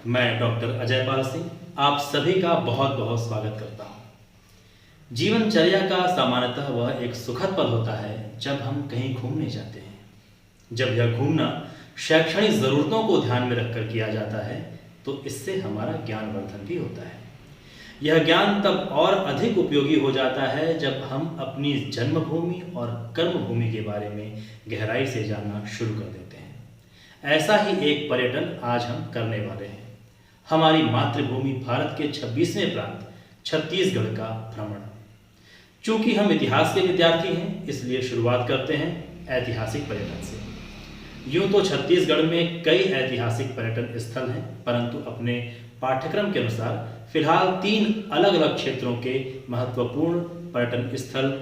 मैं डॉक्टर अजय पाल सिंह आप सभी का बहुत बहुत स्वागत करता हूँ। जीवनचर्या का सामान्यतः वह एक सुखद पल होता है जब हम कहीं घूमने जाते हैं। जब यह घूमना शैक्षणिक ज़रूरतों को ध्यान में रखकर किया जाता है तो इससे हमारा ज्ञानवर्धन भी होता है। यह ज्ञान तब और अधिक उपयोगी हो जाता है जब हम अपनी जन्मभूमि और कर्मभूमि के बारे में गहराई से जानना शुरू कर देते हैं। ऐसा ही एक पर्यटन आज हम करने वाले हैं। हमारी मातृभूमि भारत के 26वें प्रांत छत्तीसगढ़ का भ्रमण। चूंकि हम इतिहास के विद्यार्थी हैं इसलिए शुरुआत करते हैं ऐतिहासिक पर्यटन से। यूं तो छत्तीसगढ़ में कई ऐतिहासिक पर्यटन स्थल हैं, परंतु अपने पाठ्यक्रम के अनुसार फिलहाल 3 अलग अलग क्षेत्रों के महत्वपूर्ण पर्यटन स्थल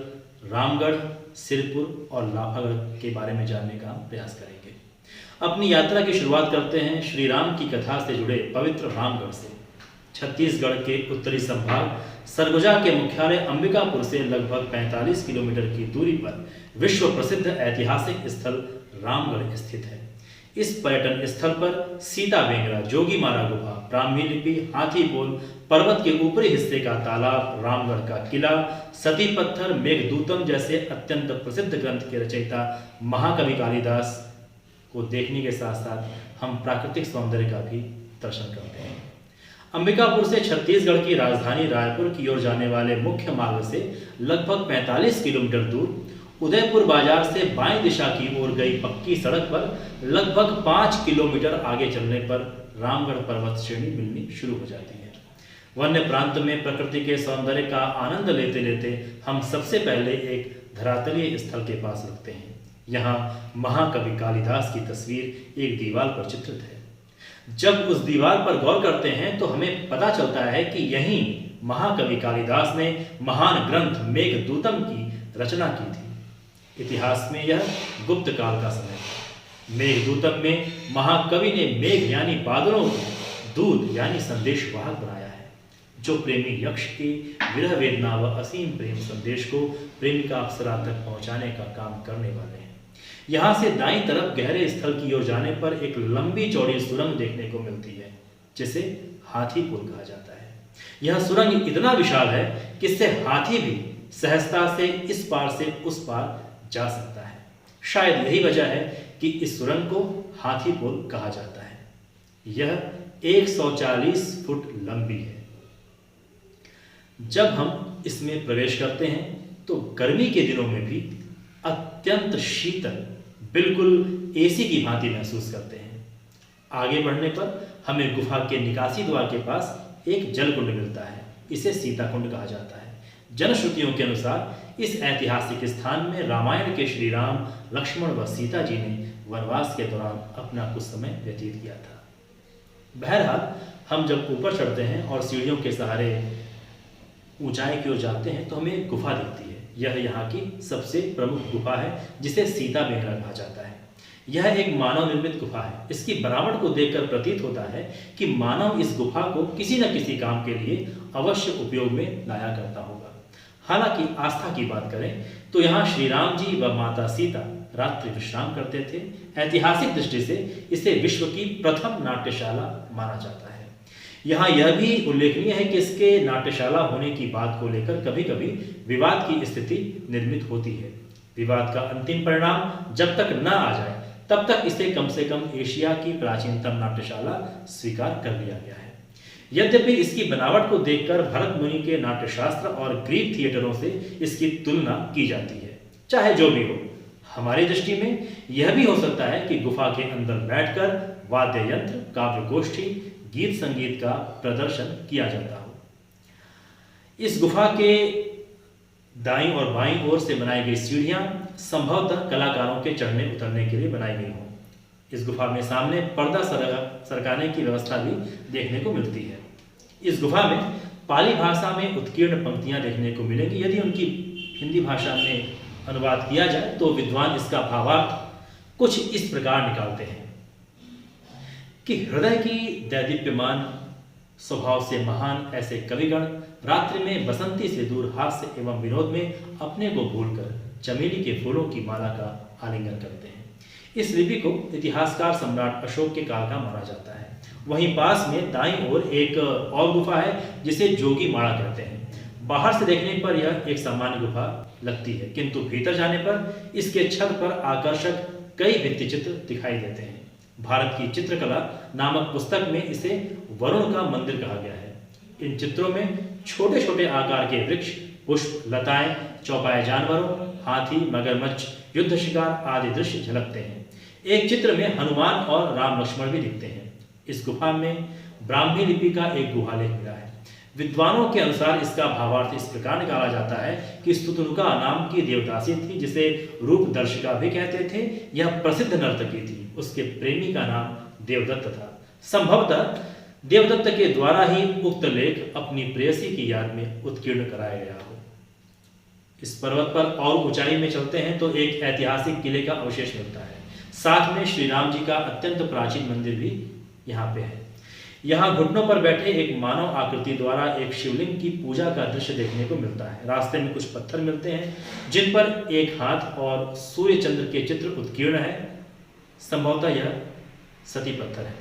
रामगढ़, सिरपुर और लाफागढ़ के बारे में जानने का प्रयास करेंगे। अपनी यात्रा की शुरुआत करते हैं श्री राम की कथा से जुड़े पवित्र रामगढ़ से। छत्तीसगढ़ के उत्तरी संभाग सरगुजा के मुख्यालय अंबिकापुर से लगभग 45 किलोमीटर की दूरी पर विश्व प्रसिद्ध ऐतिहासिक स्थल रामगढ़ स्थित है। इस पर्यटन स्थल पर सीता बेंगरा, जोगीमारा गुफा, ब्राह्मी लिपि, हाथी बोल, पर्वत के ऊपरी हिस्से का तालाब, रामगढ़ का किला, सती पत्थर, मेघदूतम जैसे अत्यंत प्रसिद्ध ग्रंथ के रचयिता महाकवि कालिदास को देखने के साथ साथ हम प्राकृतिक सौंदर्य का भी दर्शन करते हैं। अंबिकापुर से छत्तीसगढ़ की राजधानी रायपुर की ओर जाने वाले मुख्य मार्ग से लगभग 45 किलोमीटर दूर उदयपुर बाजार से बाएं दिशा की ओर गई पक्की सड़क पर लगभग 5 किलोमीटर आगे चलने पर रामगढ़ पर्वत श्रेणी मिलनी शुरू हो जाती है। वन्य प्रांत में प्रकृति के सौंदर्य का आनंद लेते लेते हम सबसे पहले एक धरातलीय स्थल के पास रुकते हैं। यहाँ महाकवि कालिदास की तस्वीर एक दीवार पर चित्रित है। जब उस दीवार पर गौर करते हैं तो हमें पता चलता है कि यहीं महाकवि कालिदास ने महान ग्रंथ मेघदूतम की रचना की थी। इतिहास में यह गुप्त काल का समय था। मेघदूतम में महाकवि ने मेघ यानी बादलों को दूत यानी संदेशवाहक बनाया है, जो प्रेमी यक्ष की विरह वेदना व असीम प्रेम संदेश को प्रेमिका अप्सरा तक पहुंचाने का काम करने वाले हैं। यहाँ से दाईं तरफ गहरे स्थल की ओर जाने पर एक लंबी चौड़ी सुरंग देखने को मिलती है, जिसे हाथी पुल कहा जाता है। यह सुरंग इतना विशाल है कि इससे हाथी भी सहजता से इस पार से उस पार जा सकता है। शायद यही वजह है कि इस सुरंग को हाथी पुल कहा जाता है। यह 140 फुट लंबी है। जब हम इसमें प्रवेश करते हैं तो गर्मी के दिनों में भी अत्यंत शीतल, बिल्कुल एसी की भांति महसूस करते हैं। आगे बढ़ने पर हमें गुफा के निकासी द्वार के पास एक जल कुंड मिलता है। इसे सीता कुंड कहा जाता है। जनश्रुतियों के अनुसार इस ऐतिहासिक स्थान में रामायण के श्री राम, लक्ष्मण व सीता जी ने वनवास के दौरान अपना कुछ समय व्यतीत किया था। बहरहाल हम जब ऊपर चढ़ते हैं और सीढ़ियों के सहारे ऊंचाई की ओर जाते हैं तो हमें गुफा दिखती है। यह यहाँ की सबसे प्रमुख गुफा है, जिसे सीता बेंगरा कहा जाता है। यह एक मानव निर्मित गुफा है। इसकी बनावट को देखकर प्रतीत होता है कि मानव इस गुफा को किसी न किसी काम के लिए अवश्य उपयोग में लाया करता होगा। हालांकि आस्था की बात करें तो यहाँ श्री राम जी व माता सीता रात्रि विश्राम करते थे। ऐतिहासिक दृष्टि से इसे विश्व की प्रथम नाट्यशाला माना जाता है। यहाँ यह भी उल्लेखनीय है कि इसके नाट्यशाला होने की बात को लेकर कभी कभी विवाद की स्थिति निर्मित होती है। विवाद का अंतिम परिणाम जब तक न आ जाए तब तक इसे कम से कम एशिया की प्राचीनतम नाट्यशाला स्वीकार कर लिया गया है। यद्यपि इसकी बनावट को देखकर भरत मुनि के नाट्यशास्त्र और ग्रीक थिएटरों से इसकी तुलना की जाती है। चाहे जो भी हो, हमारी दृष्टि में यह भी हो सकता है कि गुफा के अंदर बैठकर वाद्य यंत्र, काव्य गोष्ठी, गीत संगीत का प्रदर्शन किया जाता हो। इस गुफा के दाईं और बाईं ओर से बनाई गई सीढ़ियां संभवतः कलाकारों के चढ़ने उतरने के लिए बनाई गई हों। इस गुफा में सामने पर्दा सरकाने की व्यवस्था भी देखने को मिलती है। इस गुफा में पाली भाषा में उत्कीर्ण पंक्तियां देखने को मिलेंगी। यदि उनकी हिंदी भाषा में अनुवाद किया जाए तो विद्वान इसका भावार्थ कुछ इस प्रकार निकालते हैं कि हृदय की दैदीप्यमान स्वभाव से महान ऐसे कविगण रात्रि में बसंती से दूर हास्य एवं विनोद में अपने को भूलकर चमेली के फूलों की माला का आलिंगन करते हैं। इस लिपि को इतिहासकार सम्राट अशोक के काल का माना जाता है वहीं पास में दाईं ओर एक और गुफा है जिसे जोगी माड़ा कहते हैं। बाहर से देखने पर यह एक सामान्य गुफा लगती है, किंतु भीतर जाने पर इसके छत पर आकर्षक कई भित्ति चित्र दिखाई देते हैं। भारत की चित्रकला नामक पुस्तक में इसे वरुण का मंदिर कहा गया है। इन चित्रों में छोटे छोटे आकार के वृक्ष, पुष्प, लताएं, चौपाए जानवरों, हाथी, मगरमच्छ, युद्ध शिकार आदि दृश्य झलकते हैं। एक चित्र में हनुमान और राम लक्ष्मण भी दिखते हैं। इस गुफा में ब्राह्मी लिपि का एक गुहालेख मिला है। विद्वानों के अनुसार इसका भावार्थ इस प्रकार निकाला जाता है कि स्तुतनुका नाम की देवदासी थी, जिसे रूपदर्शिका भी कहते थे। यह प्रसिद्ध नर्तकी थी। उसके प्रेमी का नाम देवदत्त था। संभवतः देवदत्त के द्वारा ही उक्त लेख अपनी प्रेयसी की याद में उत्कीर्ण कराया गया हो। इस पर्वत पर और ऊंचाई में चलते हैं तो एक ऐतिहासिक किले का अवशेष मिलता है। साथ में श्री राम जी का अत्यंत प्राचीन मंदिर भी यहाँ पे है। यहाँ घुटनों पर बैठे एक मानव आकृति द्वारा एक शिवलिंग की पूजा का दृश्य देखने को मिलता है। रास्ते में कुछ पत्थर मिलते हैं जिन पर एक हाथ और सूर्य चंद्र के चित्र उत्कीर्ण है। संभवतः यह सती पत्थर है।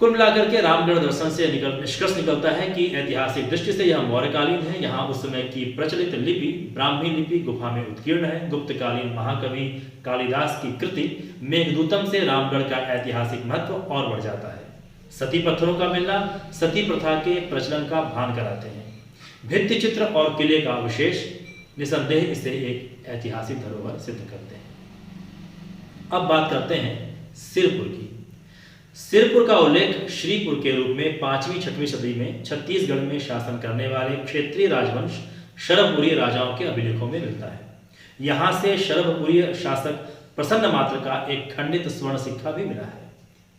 कुल मिलाकर के रामगढ़ दर्शन से निष्कर्ष निकलता है कि ऐतिहासिक दृष्टि से यह मौर्यकालीन है। यहाँ उस समय की प्रचलित लिपि ब्राह्मी लिपि गुफा में उत्कीर्ण है। गुप्तकालीन महाकवि कालिदास की कृति मेघदूतम से रामगढ़ का ऐतिहासिक महत्व और बढ़ जाता है। सती पत्थरों का मिलना सती प्रथा के प्रचलन का भान कराते हैं। भित्ति चित्र और किले का अवशेष निसंदेह इसे एक ऐतिहासिक धरोहर सिद्ध करते हैं। अब बात करते हैं सिरपुर की। सिरपुर का उल्लेख श्रीपुर के रूप में 5वीं-6वीं सदी में छत्तीसगढ़ में शासन करने वाले क्षेत्रीय राजवंश शरभपुरी राजाओं के अभिलेखों में मिलता है। यहाँ से शरभपुरी शासक प्रसन्न मात्र का एक खंडित स्वर्ण सिक्का भी मिला है।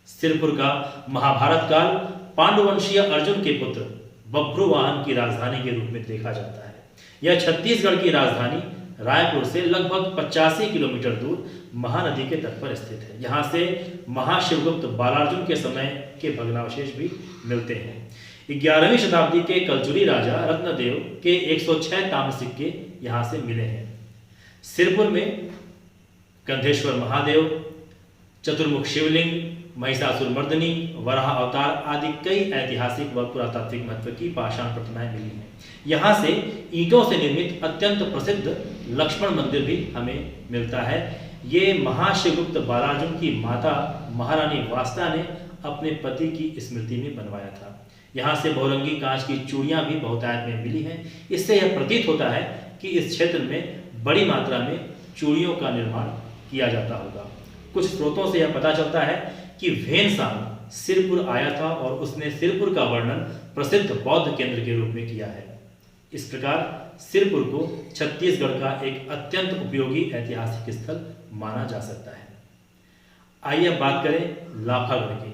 सिरपुर का महाभारत काल पांडुवंशीय अर्जुन के पुत्र बभ्रुवाहन की राजधानी के रूप में देखा जाता है। यह छत्तीसगढ़ की राजधानी रायपुर से लगभग 85 किलोमीटर दूर महानदी के तट पर स्थित है। यहाँ से महाशिवगुप्त बालार्जुन के समय के भग्नावशेष भी मिलते हैं। 11वीं शताब्दी के कलचुरी राजा रत्नदेव के 106 ताम्र सिक्के यहाँ से मिले हैं। सिरपुर में गंधेश्वर महादेव, चतुर्मुख शिवलिंग, महिषासुरमर्दिनी, वराह अवतार आदि कई ऐतिहासिक व पुरातात्विक महत्व की पाषाण प्रतिमाएं मिली हैं। यहाँ से ईंटों से निर्मित अत्यंत प्रसिद्ध लक्ष्मण मंदिर भी हमें मिलता है। ये महाशिवगुप्त बालार्जुन की माता महारानी वास्ता ने अपने पति की स्मृति में बनवाया था। यहाँ से बहुरंगी कांच की चूड़ियाँ भी बहुतायत में मिली हैं। इससे यह प्रतीत होता है कि इस क्षेत्र में बड़ी मात्रा में चूड़ियों का निर्माण किया जाता होगा। कुछ स्रोतों से यह पता चलता है कि भेनसांग सिरपुर आया था और उसने सिरपुर का वर्णन प्रसिद्ध बौद्ध केंद्र के रूप में किया है। इस प्रकार सिरपुर को छत्तीसगढ़ का एक अत्यंत उपयोगी ऐतिहासिक स्थल माना जा सकता है। आइए अब बात करें लाफागढ़ की।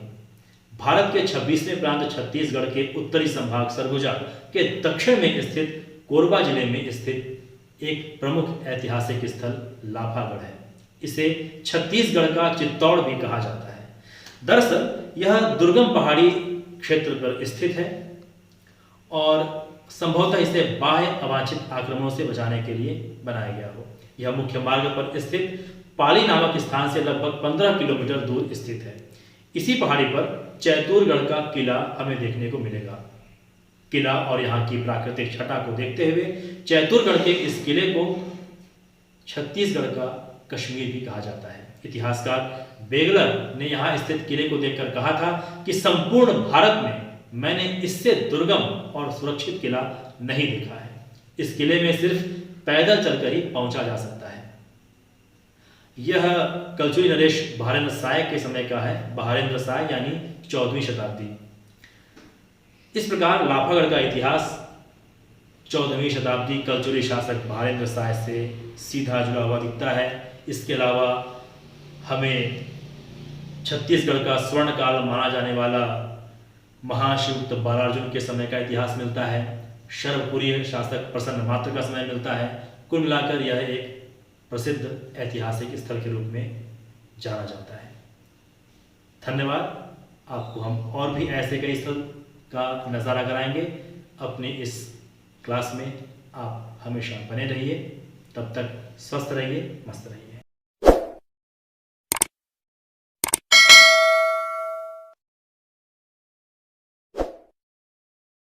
भारत के 26वें प्रांत छत्तीसगढ़ के उत्तरी संभाग सरगुजा के दक्षिण में स्थित कोरबा जिले में स्थित एक प्रमुख ऐतिहासिक स्थल लाफागढ़ है। इसे छत्तीसगढ़ का चित्तौड़ भी कहा जाता है। दरअसल यह दुर्गम पहाड़ी क्षेत्र पर स्थित है और संभवतः इसे बाह्य अवांछित आक्रमणों से बचाने के लिए बनाया गया हो। यह मुख्य मार्ग पर स्थित पाली नामक स्थान से लगभग 15 किलोमीटर दूर स्थित है। इसी पहाड़ी पर चैतुरगढ़ का किला हमें देखने को मिलेगा। किला और यहाँ की प्राकृतिक छटा को देखते हुए चैतुरगढ़ के इस किले को छत्तीसगढ़ का कश्मीर भी कहा जाता है। इतिहासकार बेगलर ने यहाँ स्थित किले को देखकर कहा था कि संपूर्ण भारत में मैंने इससे दुर्गम और सुरक्षित किला नहीं देखा है। इस किले में सिर्फ पैदल चलकर ही पहुंचा जा सकता है। यह कलचुरी नरेश बहारेंद्र साय के समय का है। बहारेंद्र साय यानी 14वीं शताब्दी। इस प्रकार लाफागढ़ का इतिहास 14वीं शताब्दी कलचुरी शासक बहारेंद्र साय से सीधा जुड़ा हुआ दिखता है। इसके अलावा हमें छत्तीसगढ़ का स्वर्ण काल माना जाने वाला महाशिवगुप्त बालार्जुन के समय का इतिहास मिलता है। शरभपुरी शासक प्रसन्न मात्र का समय मिलता है। कुल मिलाकर यह एक प्रसिद्ध ऐतिहासिक स्थल के रूप में जाना जाता है। धन्यवाद। आपको हम और भी ऐसे कई स्थल का नज़ारा कराएंगे। अपने इस क्लास में आप हमेशा बने रहिए। तब तक स्वस्थ रहिए, मस्त रहिए।